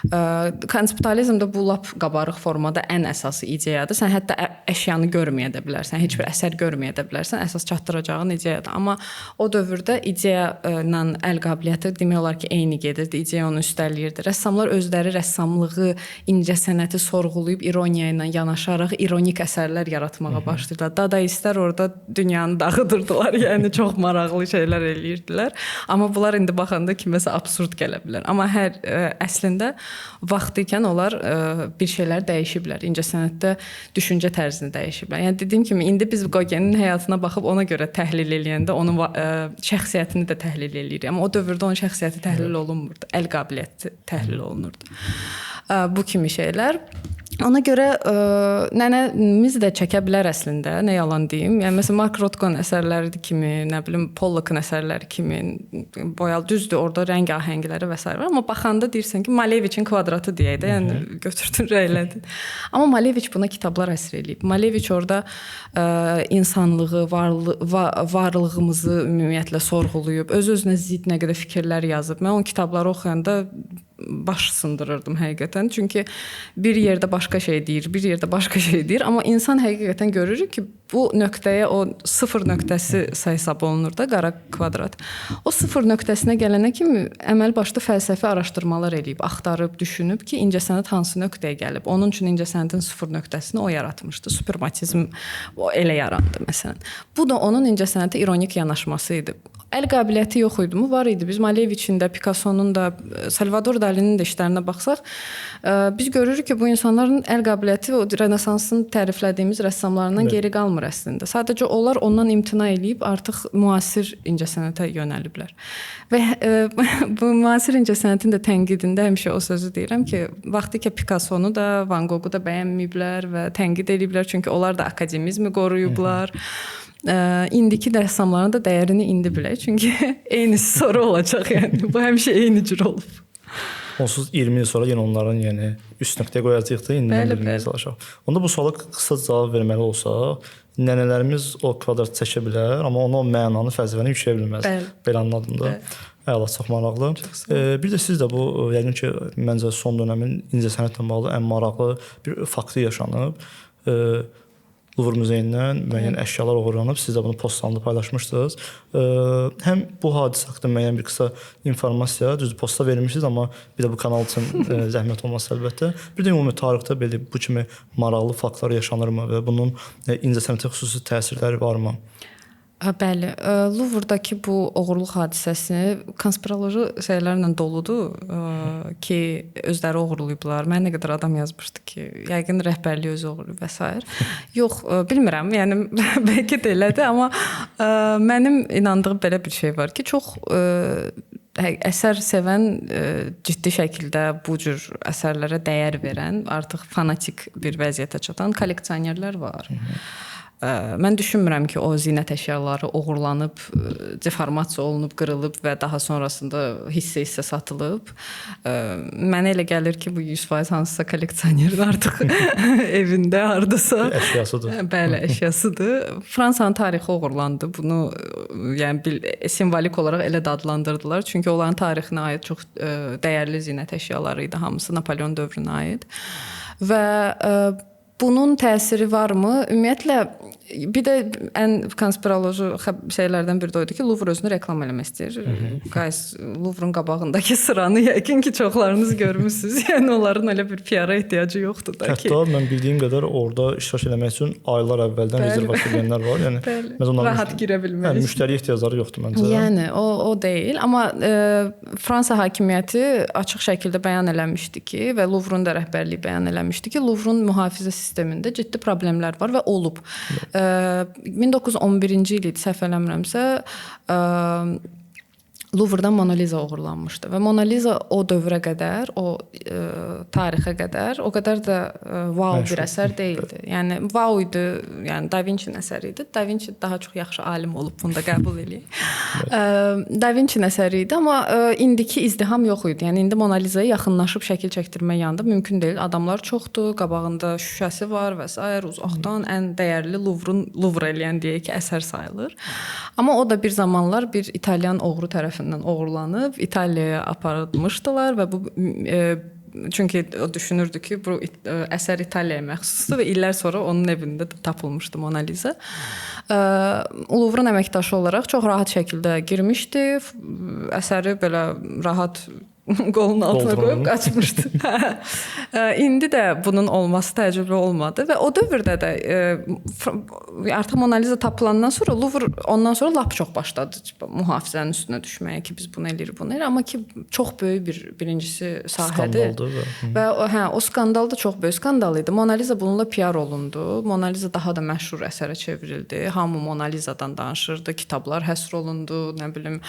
Konseptualizmdə bu lap qabarıq formada ən əsası ideyadır. Sən hətta əşyanı görməyə də bilərsən, heç bir əsər görməyə də bilərsən, əsas çatdıracağın ideyadır. Amma o dövrdə ideya ilə əl qabiliyyəti demək olar ki, eyni gedirdi, ideya onu üstələyirdi. Rəssamlar özləri rəssamlığı, incəsənəti sorğulayıb ironiya ilə yanaşaraq ironik əsərlər yaratmağa başladılar. Dadaistlər orada dünyanı dağıdırdılar, yəni çox maraqlı şeylər eləyirdilər. Amma bunlar indi baxanda kiməsə absurd gələ bilər. Amma əslində vaxtı ikən onlar bir şeylər dəyişiblər. İncəsənətdə düşüncə tərzini dəyişiblər. Yəni dediyim kimi indi biz Gogenin həyatına baxıb ona görə təhlil eləyəndə onun şəxsiyyətini də təhlil eləyirik. Amma o dövrdə onun şəxsiyyəti təhlil olunmurdu. Əl qabiliyyəti təhlil olunurdu. Bu kimi şeylər. Ona görə nənəmiz də çəkə bilər əslində, nə yalan deyim. Yəni məsələn Mark Rothko'nun əsərləri kimi, nə bilim Pollock'un əsərləri kimi boyalı düzdür, orada rəng ahəngləri və s. var. Amma baxanda deyirsən ki, Maleviçin kvadratı deyək də, yəni götürdün, rəylədin. Amma Maleviç buna kitablar əsr eləyib. Maleviç orada insanlığı, varlığımızı ümumiyyətlə sorğulayıb, öz-özünə zidd nə qədər fikirlər yazıb. Mən o kitabları oxuyanda baş sındırırdım həqiqətən. Çünki bir yerdə başqa şey deyir, bir yerdə başqa şey deyir. Amma insan həqiqətən görür ki, bu nöqtəyə o sıfır nöqtəsi hesab olunur da, qara kvadrat. O sıfır nöqtəsinə gələnə kimi əməl başda fəlsəfi araşdırmalar eləyib, axtarıb, düşünüb ki, incəsənət hansı nöqtəyə gəlib. Onun üçün incəsənətin sıfır nöqtəsini o yaratmışdı. Suprematizm o elə yarandı məsələn. Bu da onun incəsənətə ironik yanaşması idi. Əl qabiliyyəti yox idi mi? Var idi. Biz Maleviçin də, Picasso'nun da, Salvador Dali'nin də işlərinə baxsaq, biz görürük ki, bu insanların əl qabiliyyəti o Rənesansın təriflədiyimiz rəssamlarından geri qalmır əslində. Sadəcə onlar ondan imtina eləyib artıq müasir incəsənətə yönəliblər. Və bu müasir incəsənətin də tənqidində həmişə o sözü deyirəm ki, vaxtı ki Picasso'nu da, Van Gogh'u da bəyənməyiblər və tənqid ediblər, çünki onlar da akademizmi qoruyublar. İndiki rəssamların da dəyərini indi bilək. Çünki eynisi sonra olacaq yəni. Bu həmişə eyni cür olub. Onsuz 20 il sonra yenə onların üst nöqtəyə qoyacağıq da, indidən bilməyə çalışaq. Onda bu suala qısa cavab verməli olsaq, nənələrimiz o kvadrat çəkə bilər, amma ona o mənanı, fəlsəfəni yükləyə bilməz. Belə anladım da. Əla, çox maraqlı. Bir də siz də bu, yəqin ki, məncə son dönəmin incəsənətlə bağlı ən maraqlı bir faktı yaşanıb. Louvre muzeyindən müəyyən əşyalar oğurlanıb, siz də bunu postlarında paylaşmışdınız. Həm bu hadisə haqqında müəyyən bir qısa informasiya, düzdür, posta vermişsiniz, amma bir də bu kanal üçün zəhmət olmaz əlbəttə. Bir də ümumi tarixdə belə bu kimi maraqlı faktlar yaşanırmı və bunun incəsənətə xüsusi təsirləri varmı? Bəli, Louvre-dakı bu oğurluq hadisəsi konspiroloji şeylərlə doludur ki, özləri oğurlayıblar. Mən nə qədər adam yazmışdı ki, yəqin rəhbərliyi özü oğurlayıb və s. Yox, bilmirəm, yəni bəlkə də elədir, amma mənim inandığım belə bir şey var ki, çox əsər sevən, ciddi şəkildə bu cür əsərlərə dəyər verən, artıq fanatik bir vəziyyətə çatan kolleksionerlər var. Mən düşünmürəm ki, o zinət əşyaları oğurlanıb, deformasiya olunub, qırılıb və daha sonrasında hissə-hissə satılıb. Mənə elə gəlir ki, bu 100% hansısa kolleksionerin artıq evində hardasa əşyasıdır. Bəli, əşyasıdır. Fransanın tarixi oğurlandı. Bunu yəni simvolik olaraq elə də adlandırdılar. Çünki onların tarixinə aid çox dəyərli zinət əşyaları idi. Hamısı Napoleon dövrünə aid. Və bunun təsiri varmı? Ümumiyyətlə, bir də ən konspiroloji şeylərdən biri də oydu ki, Louvre özünü reklam eləmək istəyir. Louvre'un qabağındakı sıranı yəqin ki, çoxlarınız görmüsünüz. Yəni, onların elə bir PR-a ehtiyacı yoxdur da ki. Hətta mən bildiyim qədər orada iştirak eləmək üçün aylar əvvəldən rezervasiya edənlər var. Yəni, rahat girə bilmək. Müştəri ehtiyacları yoxdur məncə. Yəni, o deyil. Amma Fransa hakimiyyəti açıq şəkildə bəyan eləmişdi ki, və Louvre'un da rəhbərliyi bəyan eləmişdi ki, Louvre'un mühafizə sistemində ciddi problemlər var və olub. 1911-ci il idi, səhv eləmirəmsə, Louvre-dan Mona Lisa oğurlanmışdı və Mona Lisa o dövrə qədər, o tarixə qədər o qədər də wow bir əsər deyildi. Yəni wow idi, yəni Da Vinci-nin əsəri idi. Da Vinci daha çox yaxşı alim olub, bunu da qəbul eləyək. Da Vinci-nin əsəri idi, amma indiki izdiham yox idi. Yəni indi Mona Lisa-ya yaxınlaşıb şəkil çəkdirmək yanında mümkün deyil. Adamlar çoxdur, qabağında şüşəsi var və s. uzaqdan ən dəyərli Louvre eləyən deyək ki, əsər sayılır. Amma o da bir zamanlar bir İtalyan oğru tərəfindən oğurlanıb İtaliyaya aparılmışdılar və bu çünki o düşünürdü ki, bu əsər İtaliyaya məxsusdur və illər sonra onun evində tapılmışdı Mona Lisa. Louvre-un əməkdaşı olaraq çox rahat şəkildə girmişdi. Əsəri belə rahat qolunun altına qoyub qaçmışdı. İndi də bunun olması təcrübə olmadı və o dövrdə də artıq Mona Lisa tapılandan sonra Louvre ondan sonra lap çox başladı mühafizənin üstünə düşməyə ki, biz bunu eləyirik, bunu eləyirik. Amma ki, çox böyük birincisi sahədir. Və o skandal da çox böyük skandal idi. Mona Lisa bununla PR olundu. Mona Lisa daha da məşhur əsərə çevrildi. Hamı Mona Lisa'dan danışırdı. Kitablar həsr olundu, nə bilim,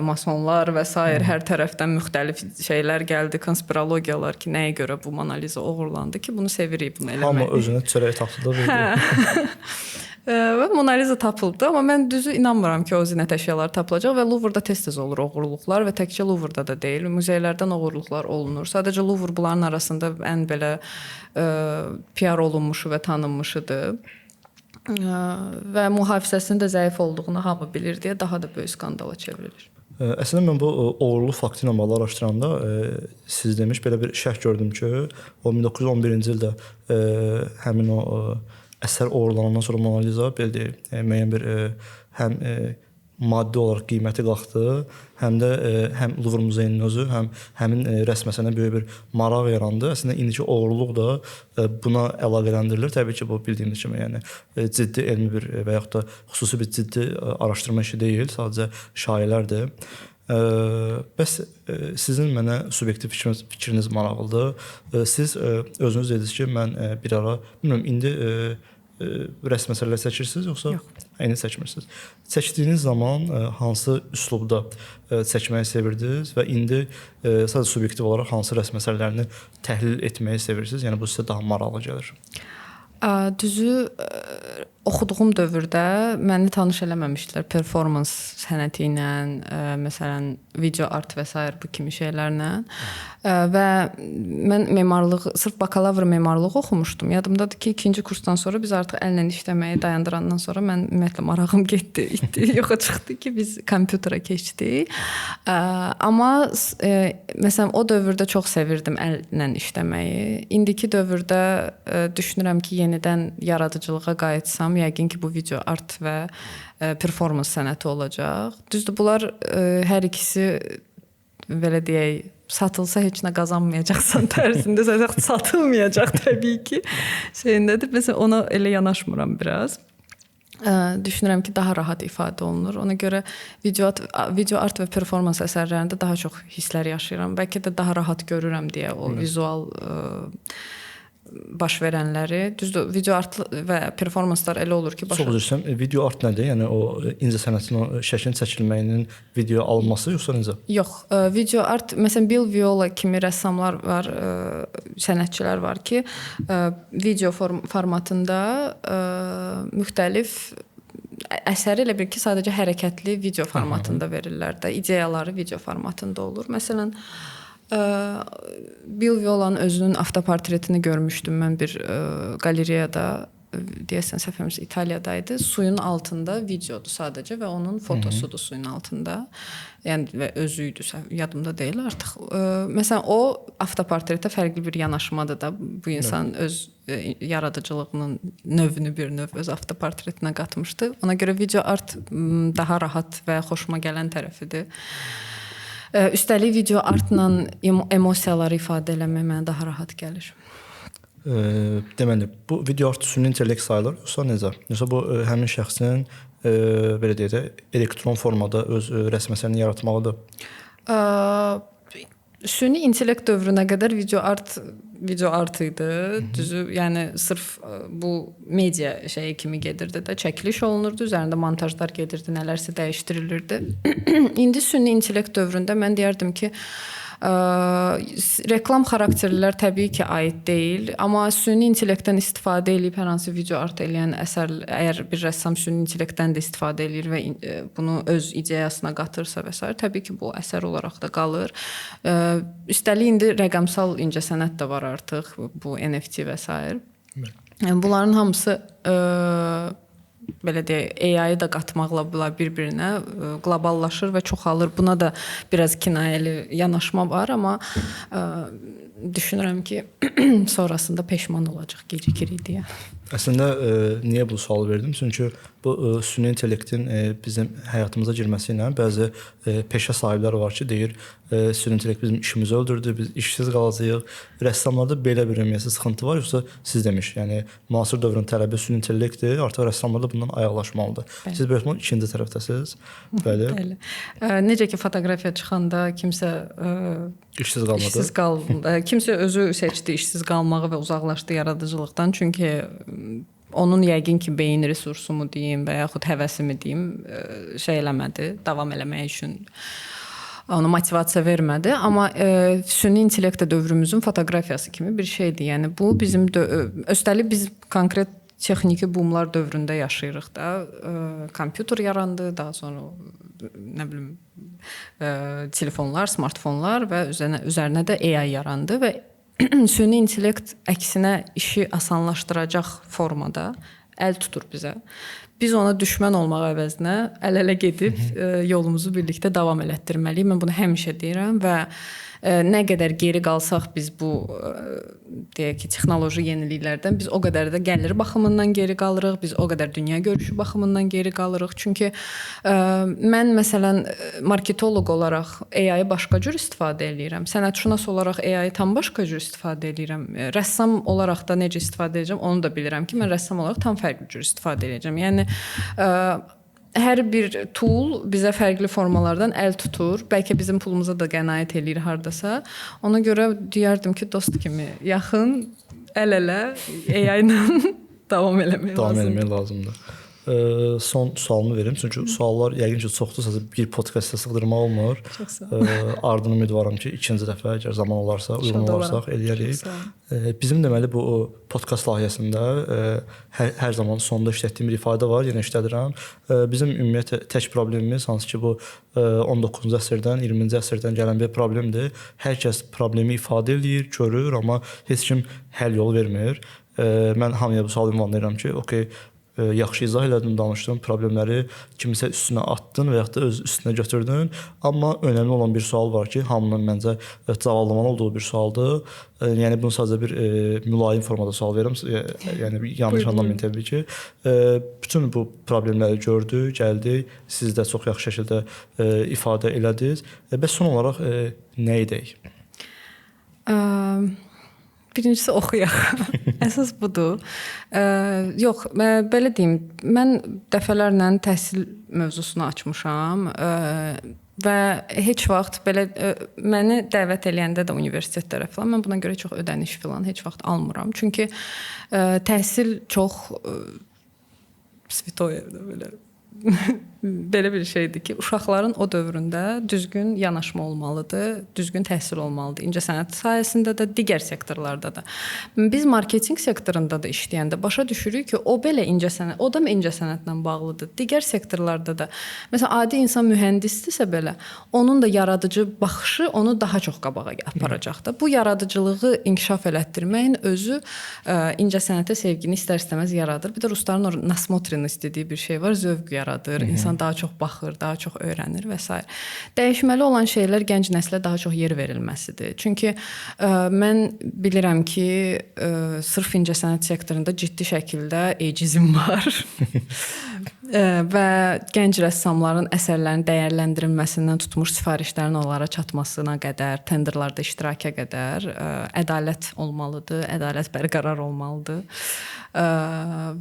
masonlar və s. hər tərəfdən müxtəlif şeylər gəldi, konspirologiyalar ki, nəyə görə bu Mona Lisa oğurlandı ki, bunu sevirik, bunu eləmək. Amma özünə çörək tapdı da verdi. Və Mona Lisa tapıldı, amma mən düzü inanmıram ki, o zinət əşyaları tapılacaq və Louvre-da tez-tez olur oğurluqlar və təkcə Louvre-da da deyil, muzeylərdən oğurluqlar olunur. Sadəcə Louvre bunların arasında ən belə PR olunmuşu və tanınmışıdır. Və mühafizəsinin də zəif olduğunu hamı bilir deyə daha da böyük skandala çevrilir. Əslində mən bu oğurluq faktı ilə bağlı araşdıranda siz demiş belə bir şərh gördüm ki, o 1911-ci ildə həmin o əsər oğurlanandan sonra Mona Lisa belə deyək, müəyyən bir həm maddi olaraq qiyməti qalxdı, həm də həm Louvre muzeyinin özü, həm həmin rəsm əsərinə böyük bir maraq yarandı. Əslində indiki oğurluq da buna əlaqələndirilir. Təbii ki, bu bildiyimiz kimi, yəni ciddi elmi bir və yaxud da xüsusi bir ciddi araşdırma işi deyil, sadəcə şayiələrdir. Bəs sizin mənə subyektiv fikriniz maraqlıdır. Siz özünüz dediniz ki, mən bir ara, bilmirəm, indi rəsm əsərləri çəkirsiniz yoxsa? Yox. Indi çəkmirsiniz. Çəkdiyiniz zaman hansı üslubda çəkməyi sevirdiniz və indi sadəcə subyektiv olaraq hansı rəsm əsərlərini təhlil etməyi sevirsiniz? Yəni bu sizə daha maraqlı gəlir. Düzü oxuduğum dövrdə məni tanış eləməmişdilər performans sənəti ilə, məsələn, video art və s. bu kimi şeylərlə. Və mən memarlıq, sırf bakalavr memarlıq oxumuşdum. Yadımdadır ki, 2-ci kursdan sonra biz artıq əllə işləməyi dayandırandan sonra mən ümumiyyətlə marağım getdi, itdi, yoxa çıxdı ki, biz kompüterə keçdik. Amma məsələn o dövrdə çox sevirdim əllə işləməyi. İndiki dövrdə düşünürəm ki, yenidən yaradıcılığa qayıtsam, yəqin ki, bu video art və performans sənəti olacaq. Düzdür, bunlar hər ikisi belə deyək, satılsa heç nə qazanmayacaqsan tərzində, satılmayacaq təbii ki. Şeyindədir. Məsələn, ona elə yanaşmıram biraz. Düşünürəm ki, daha rahat ifadə olunur. Ona görə video art və performans əsərlərində daha çox hisslər yaşayıram. Bəlkə də daha rahat görürəm deyə o vizual baş verənləri. Düzdür, video art və performanslar elə olur ki, Çox üzr istəyirəm, video art nədir? Yəni o incə sənətin o şəklin çəkilməyinin video alınması yoxsa necə? Yox, video art, məsələn, Bill Viola kimi rəssamlar var, sənətçilər var ki, video formatında müxtəlif əsəri elə bir ki, sadəcə hərəkətli video formatında verirlər də, ideyaları video formatında olur. Məsələn, Bill Violanın özünün avtoportretini görmüşdüm mən bir qalereyada, deyəsən səhvimiz İtaliyadaydı. Suyun altında videodur sadəcə və onun fotosudur suyun altında. Yəni və özüydü, yadımda deyil artıq. Məsələn, o avtoportretə fərqli bir yanaşmadır da. Bu insan öz yaradıcılığının növünü bir növ öz avtoportretinə qatmışdı. Ona görə video art daha rahat və xoşuma gələn tərəfidir. Üstəlik video artla emosiyaları ifadə eləmək mənə daha rahat gəlir. Deməli, bu video art süni intellekt sayılır, yoxsa necə? Yoxsa bu həmin şəxsin belə deyək də elektron formada öz rəsm əsərini yaratmağıdır? Süni intellekt dövrünə qədər video art video art idi. Düzü, yəni sırf bu media şeyi kimi gedirdi də, çəkiliş olunurdu, üzərində montajlar gedirdi, nələrsə dəyişdirilirdi. İndi süni intellekt dövründə mən deyərdim ki, reklam xarakterlilər təbii ki, aid deyil, amma süni intellektdən istifadə edib hər hansı video art eləyən əsər, əgər bir rəssam süni intellektdən də istifadə edir və bunu öz ideyasına qatırsa və s. təbii ki, bu əsər olaraq da qalır. Üstəlik indi rəqəmsal incəsənət də var artıq, bu NFT və s. Yəni bunların hamısı belə deyək, AI-yı da qatmaqla bunlar bir-birinə qloballaşır və çoxalır. Buna da biraz kinayəli yanaşma var, amma düşünürəm ki, sonrasında peşman olacaq, gecikirik deyə. Əslində niyə bu sualı verdim? Çünki bu süni intellektin bizim həyatımıza girməsi ilə bəzi peşə sahibləri var ki, deyir süni intellekt bizim işimizi öldürdü, biz işsiz qalacağıq. Rəssamlarda belə bir ümumiyyətlə sıxıntı var, yoxsa siz demiş, yəni müasir dövrün tələbi süni intellektdir, artıq rəssamlar da bundan ayaqlaşmalıdır. Bəli. Siz böyük ehtimal ikinci tərəfdəsiniz. Bəli. Bəli. Necə ki, fotoqrafiya çıxanda kimsə işsiz qaldı, kimsə özü seçdi işsiz qalmağı və uzaqlaşdı yaradıcılıqdan, çünki onun yəqin ki, beyin resursumu deyim və yaxud həvəsimi deyim, şey eləmədi, davam eləmək üçün ona motivasiya vermədi. Amma süni intellekt dövrümüzün fotoqrafiyası kimi bir şeydir. Yəni bu bizim üstəlik biz konkret texniki boomlar dövründə yaşayırıq da. Kompüter yarandı, daha sonra nə bilim telefonlar, smartfonlar və üzərinə də AI yarandı və süni intellekt əksinə işi asanlaşdıracaq formada əl tutur bizə. Biz ona düşmən olmaq əvəzinə əl-ələ gedib yolumuzu birlikdə davam elətdirməliyik. Mən bunu həmişə deyirəm və nə qədər geri qalsaq biz bu deyək ki, texnoloji yeniliklərdən biz o qədər də gəlir baxımından geri qalırıq, biz o qədər dünya görüşü baxımından geri qalırıq. Çünki mən məsələn marketoloq olaraq AI-yı başqa cür istifadə edirəm. Sənətşünas olaraq AI-yı tam başqa cür istifadə edirəm. Rəssam olaraq da necə istifadə edəcəm, onu da bilirəm ki, mən rəssam olaraq tam fərqli cür istifadə edəcəm. Yəni hər bir tool bizə fərqli formalardan əl tutur. Bəlkə bizim pulumuza da qənaət eləyir hardasa. Ona görə deyərdim ki, dost kimi yaxın, əl-ələ AI ilə davam eləmək lazımdır. Son sualımı verim. Çünki suallar yəqin ki, çoxdur. Sadəcə bir podkastda sığdırmaq olmur. Ardını ümidvaram ki, ikinci dəfə əgər zaman olarsa, uyğun olarsaq eləyərik. Bizim deməli bu podkast layihəsində hər zaman sonda işlətdiyim bir ifadə var, yenə işlədirəm. Bizim ümumiyyətlə tək problemimiz hansı ki, bu 19-cu əsrdən, 20-ci əsrdən gələn bir problemdir. Hər kəs problemi ifadə eləyir, görür, amma heç kim həll yolu vermir. Mən hamıya bu sualı ünvanlayıram ki, okey, yaxşı izah elədim, danışdım, problemləri kimisə üstünə atdın və yaxud da öz üstünə götürdün. Amma önəmli olan bir sual var ki, hamının məncə cavablamanın olduğu bir sualdır. Yəni bunu sadəcə bir mülayim formada sual verirəm. Yəni yanlış anlamayın təbii ki. Bütün bu problemləri gördük, gəldik. Siz də çox yaxşı şəkildə ifadə elədiniz. Bəs son olaraq nə edək? Birincisi oxuyaq. Əsas budur. Yox, belə deyim, mən dəfələrlə təhsil mövzusunu açmışam və heç vaxt belə məni dəvət eləyəndə də universitetlərə falan mən buna görə çox ödəniş falan heç vaxt almıram. Çünki təhsil çox svitoyevdə belə belə bir şeydir ki, uşaqların o dövründə düzgün yanaşma olmalıdır, düzgün təhsil olmalıdır. İncəsənət sahəsində də, digər sektorlarda da. Biz marketinq sektorunda da işləyəndə başa düşürük ki, o belə incəsənət, o da incəsənətlə bağlıdır. Digər sektorlarda da. Məsələn, adi insan mühəndisdirsə belə, onun da yaradıcı baxışı onu daha çox qabağa aparacaq da. Bu yaradıcılığı inkişaf elətdirməyin özü incəsənətə sevgini istər-istəməz yaradır. Bir də rusların nasmotrin istədiyi bir şey var, zövq yaradır. İnsan daha çox baxır, daha çox öyrənir və s. Dəyişməli olan şeylər gənc nəslə daha çox yer verilməsidir. Çünki mən bilirəm ki, sırf incəsənət sektorunda ciddi şəkildə ecizm var. Və gənc rəssamların əsərlərinin dəyərləndirilməsindən tutmuş sifarişlərin onlara çatmasına qədər, tenderlarda iştiraka qədər ədalət olmalıdır, ədalət bərqərar olmalıdır.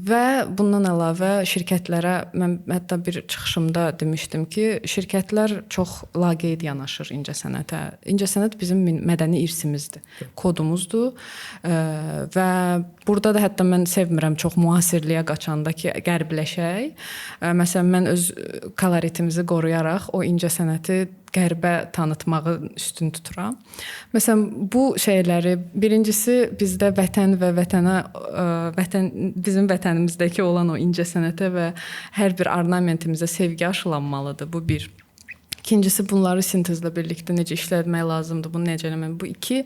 Və bundan əlavə şirkətlərə mən hətta bir çıxışımda demişdim ki, şirkətlər çox laqeyd yanaşır incəsənətə. İncəsənət bizim mədəni irsimizdir, kodumuzdur və burada da hətta mən sevmirəm çox müasirliyə qaçanda ki, qərbləşək. Məsələn, mən öz koloritimizi qoruyaraq o incəsənəti qərbə tanıtmağı üstün tuturam. Məsələn, bu şeyləri birincisi bizdə vətən və bizim vətənimizdəki olan o incəsənətə və hər bir ornamentimizə sevgi aşılanmalıdır. Bu bir. İkincisi bunları sintezlə birlikdə necə işlətmək lazımdır, bunu necə eləmək. Bu iki.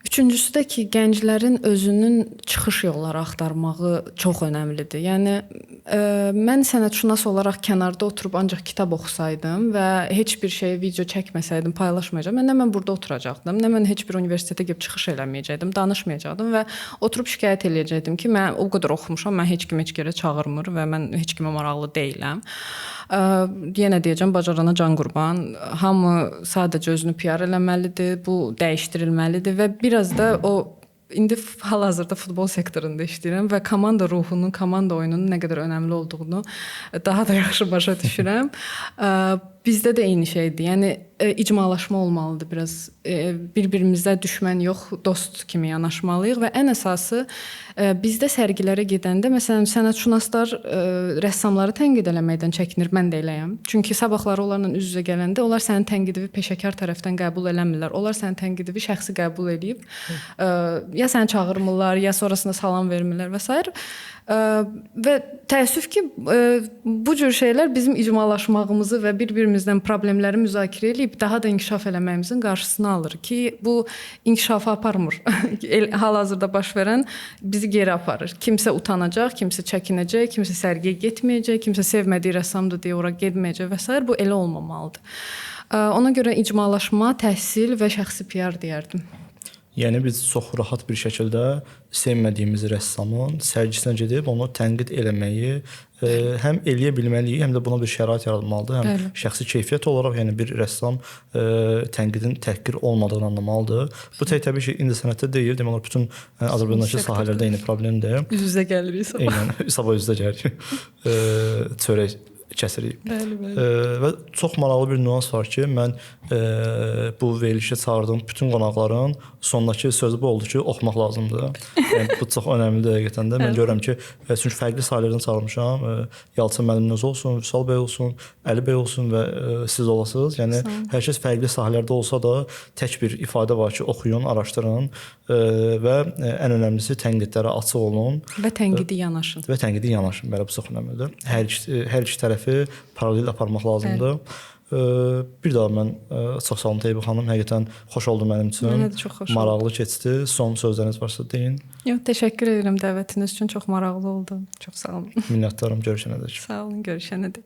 Üçüncüsü də ki, gənclərin özünün çıxış yolları axtarmağı çox önəmlidir. Yəni mən sənətşünas olaraq kənarda oturub ancaq kitab oxusaydım və heç bir şeyi video çəkməsəydim, paylaşmayacaqdım, nə mən burada oturacaqdım, nə mən heç bir universitetə gedib çıxış eləməyəcəkdim, danışmayacaqdım və oturub şikayət eləyəcəkdim ki, mən o qədər oxumuşam, mən heç kim heç yerə çağırmır və mən heç kimə maraqlı deyiləm. Yenə deyəcəm, bacarana can qurban. Hamı sadəcə özünü PR eləməlidir, bu dəyişdirilməlidir və biraz da o indi hal-hazırda futbol sektorunda işləyirəm və komanda ruhunun, komanda oyununun nə qədər önəmli olduğunu daha da yaxşı başa düşürəm. Bizdə də eyni şeydir. Yəni icmalaşma olmalıdır biraz. Bir-birimizə düşmən yox, dost kimi yanaşmalıyıq və ən əsası bizdə sərgilərə gedəndə məsələn sənətşünaslar rəssamları tənqid eləməkdən çəkinir, mən də eləyəm. Çünki sabahları onlarla üz-üzə gələndə onlar sənin tənqidini peşəkar tərəfdən qəbul eləmirlər. Onlar sənin tənqidini şəxsi qəbul edib ya səni çağırmırlar, ya sonrasında salam vermirlər və s. Və təəssüf ki, bu cür şeylər bizim icmalaşmağımızı və bir-birimizdən problemləri müzakirə edib daha da inkişaf eləməyimizin qarşısını alır ki, bu inkişafa aparmır. Hal-hazırda baş verən bizi geri aparır. Kimsə utanacaq, kimsə çəkinəcək, kimsə sərgiyə getməyəcək, kimsə sevmədiyi rəssamdır deyə ora getməyəcək və s. Bu elə olmamalıdır. Ona görə icmalaşma, təhsil və şəxsi PR deyərdim. Yəni biz çox rahat bir şəkildə sevmədiyimiz rəssamın sərgisinə gedib onu tənqid eləməyi həm eləyə bilməliyik, həm də buna bir şərait yaratmalıdır. Həm bəli. Şəxsi keyfiyyət olaraq, yəni bir rəssam tənqidin təhqir olmadığını anlamalıdır. Bu təbii ki, incəsənətdə deyil, demək olar bütün Azərbaycandakı sahələrdə eyni problemdir. Üz-üzə gəlirik sabah. Eynən, sabah üz-üzə gəlirik. Çörək kəsirik. Bəli, bəli. Və çox maraqlı bir nüans var ki, mən bu verilişə çağırdığım bütün qonaqların sondakı sözü bu oldu ki, oxumaq lazımdır. Yəni bu çox önəmlidir həqiqətən də. Mən görürəm ki, çünki fərqli sahələrdən çağırmışam. Yalçın müəllimin özü olsun, Vüsal bəy olsun, Əli bəy olsun və siz olasınız. Yəni hər kəs fərqli sahələrdə olsa da tək bir ifadə var ki, oxuyun, araşdırın və ən önəmlisi tənqidlərə açıq olun və tənqidi yanaşın. Və tənqidi yanaşın. Belə bu çox önəmlidir. Hər iki tərəfi paralel aparmaq lazımdır. Bir daha mən çox sağ olun Teybə xanım, həqiqətən xoş oldu mənim üçün. Mənə də çox xoş oldu. Maraqlı keçdi. Son sözləriniz varsa deyin. Yox, təşəkkür edirəm dəvətiniz üçün. Çox maraqlı oldu. Çox sağ olun. Minnətdaram. Görüşənədək. Sağ olun, görüşənədək.